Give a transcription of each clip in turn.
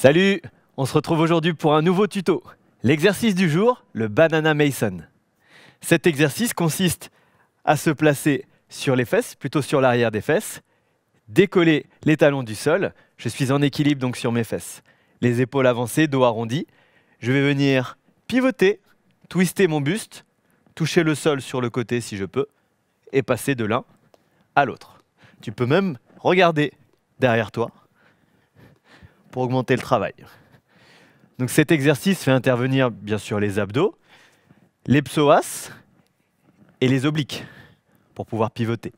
Salut! On se retrouve aujourd'hui pour un nouveau tuto. L'exercice du jour, le Banana Mason. Cet exercice consiste à se placer sur les fesses, plutôt sur l'arrière des fesses, décoller les talons du sol. Je suis en équilibre donc sur mes fesses. Les épaules avancées, dos arrondi. Je vais venir pivoter, twister mon buste, toucher le sol sur le côté si je peux, et passer de l'un à l'autre. Tu peux même regarder derrière toi pour augmenter le travail. Donc cet exercice fait intervenir bien sûr les abdos, les psoas et les obliques pour pouvoir pivoter.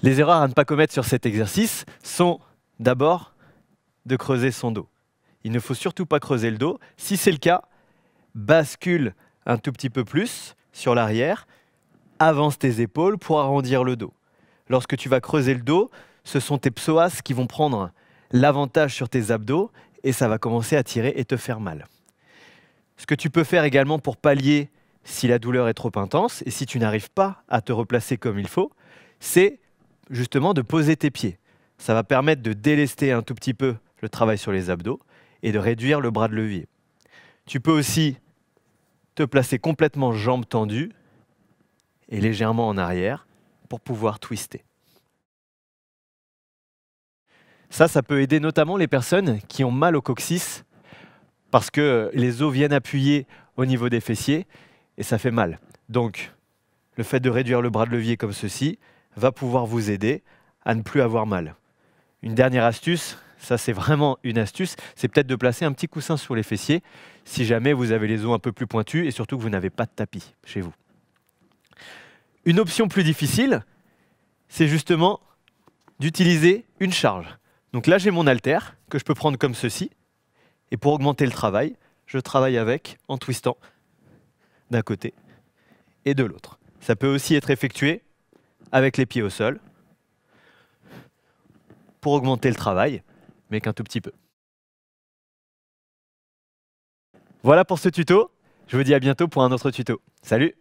Les erreurs à ne pas commettre sur cet exercice sont d'abord de creuser son dos. Il ne faut surtout pas creuser le dos. Si c'est le cas, bascule un tout petit peu plus sur l'arrière, avance tes épaules pour arrondir le dos. Lorsque tu vas creuser le dos, ce sont tes psoas qui vont prendre l'avantage sur tes abdos et ça va commencer à tirer et te faire mal. Ce que tu peux faire également pour pallier si la douleur est trop intense et si tu n'arrives pas à te replacer comme il faut, c'est justement de poser tes pieds. Ça va permettre de délester un tout petit peu le travail sur les abdos et de réduire le bras de levier. Tu peux aussi te placer complètement jambes tendues et légèrement en arrière pour pouvoir twister. Ça peut aider notamment les personnes qui ont mal au coccyx parce que les os viennent appuyer au niveau des fessiers et ça fait mal. Donc, le fait de réduire le bras de levier comme ceci va pouvoir vous aider à ne plus avoir mal. Une dernière astuce, ça c'est vraiment une astuce, c'est peut-être de placer un petit coussin sur les fessiers si jamais vous avez les os un peu plus pointus et surtout que vous n'avez pas de tapis chez vous. Une option plus difficile, c'est justement d'utiliser une charge. Donc là, j'ai mon haltère que je peux prendre comme ceci. Et pour augmenter le travail, je travaille avec en twistant d'un côté et de l'autre. Ça peut aussi être effectué avec les pieds au sol pour augmenter le travail, mais qu'un tout petit peu. Voilà pour ce tuto. Je vous dis à bientôt pour un autre tuto. Salut!